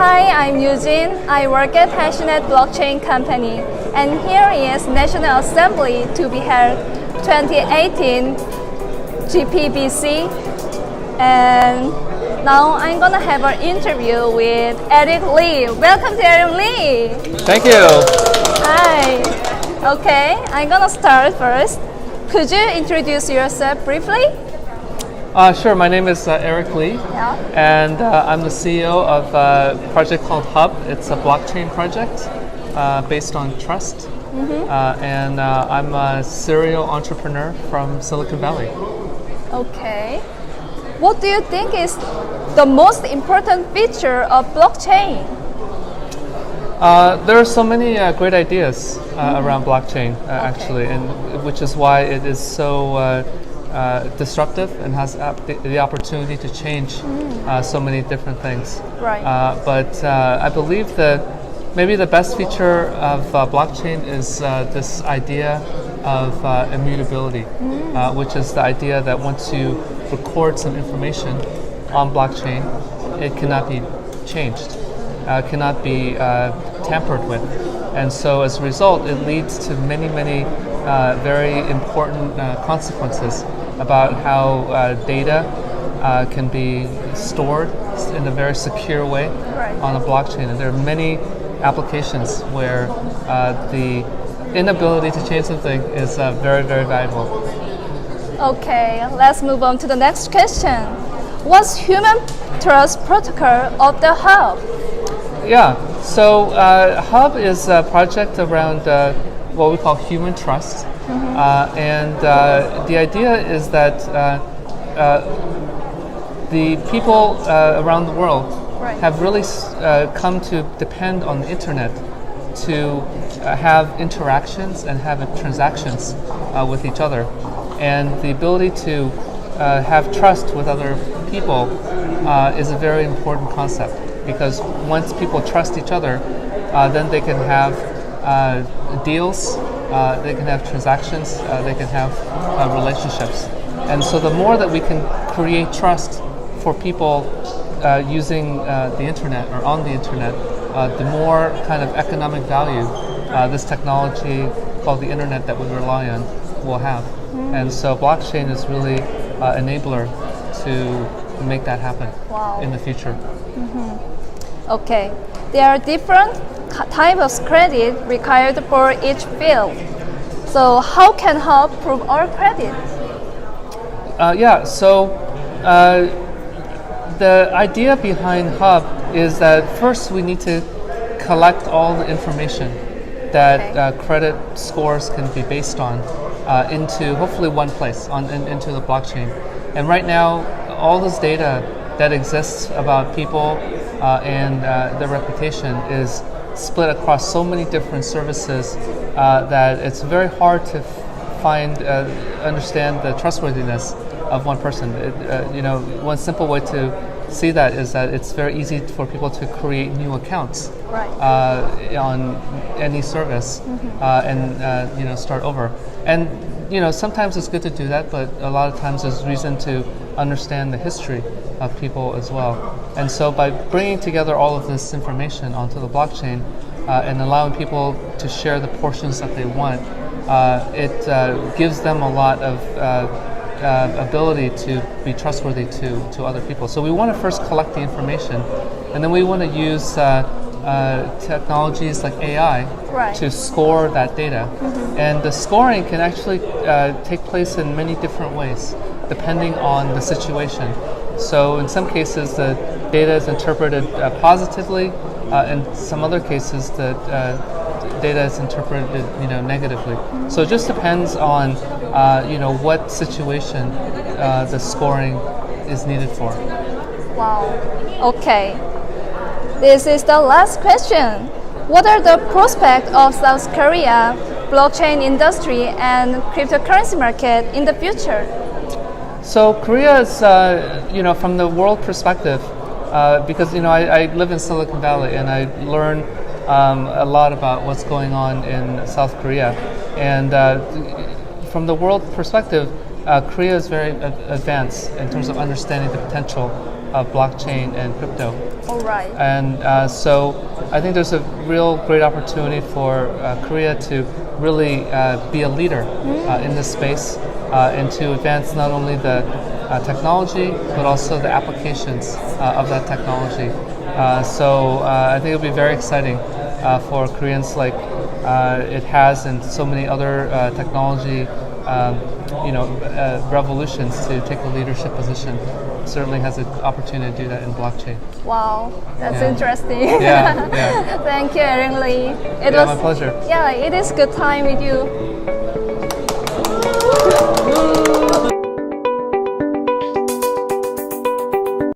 Hi, I'm Eugene. I work at Hashnet blockchain company, and here is National Assembly to be held 2018 GBPC, and now I'm gonna have an interview with Eric Lee. Welcome to Eric Lee. Thank you. Hi. Okay, I'm gonna start first. Could you introduce yourself briefly? Sure, my name is Eric Lee, Yeah. and I'm the CEO of a project called Hub. It's a blockchain project based on trust, and I'm a serial entrepreneur from Silicon Valley. Okay. What do you think is the most important feature of blockchain? There are so many great ideas around blockchain, actually, and which is why it is so disruptive and has the opportunity to change so many different things. Right. But I believe that maybe the best feature of blockchain is this idea of immutability, which is the idea that once you record some information on blockchain, it cannot be changed, cannot be tampered with. And so as a result, it leads to many very important consequences about how data can be stored in a very secure way on a blockchain. And there are many applications where the inability to change something is very valuable. Okay, let's move on to the next question. What's human trust protocol of the Hub? Yeah, so Hub is a project around what we call human trust. And the idea is that the people around the world have really come to depend on the internet to have interactions and have transactions with each other. And the ability to have trust with other people is a very important concept, because once people trust each other, then they can have deals, they can have transactions, they can have relationships. And so the more that we can create trust for people using the internet or on the internet, the more kind of economic value this technology called the internet that we rely on will have. And so blockchain is really an enabler to make that happen in the future. Okay, there are different types of credit required for each field. So how can Hub prove our credit? The idea behind Hub is that first we need to collect all the information that credit scores can be based on into hopefully one place, into the blockchain. And right now, all this data that exists about people and their reputation is split across so many different services that it's very hard to understand the trustworthiness of one person. One simple way to see that is that it's very easy for people to create new accounts on any service and start over. And sometimes it's good to do that, but a lot of times there's reason to understand the history of people as well. And so by bringing together all of this information onto the blockchain and allowing people to share the portions that they want, it gives them a lot of ability to be trustworthy to other people. So we want to first collect the information, and then we want to use technologies like AI to score that data. And the scoring can actually take place in many different ways, depending on the situation. So in some cases, the data is interpreted positively. In some other cases, the data is interpreted, negatively. So it just depends on, what situation the scoring is needed for. Wow. Okay. This is the last question. What are the prospects of South Korea blockchain industry and cryptocurrency market in the future? So Korea is, from the world perspective, because I live in Silicon Valley and I learn a lot about what's going on in South Korea, and from the world perspective, Korea is very advanced in terms of understanding the potential of blockchain and crypto. All right. And so I think there's a real great opportunity for Korea to really be a leader in this space and to advance not only the technology but also the applications of that technology. So I think it'll be very exciting for Koreans like it has in so many other technology revolutions to take a leadership position. Certainly has an opportunity to do that in blockchain. Wow, that's Yeah. interesting. Yeah. Thank you, Erin Lee. My pleasure. Yeah, it is good time with you.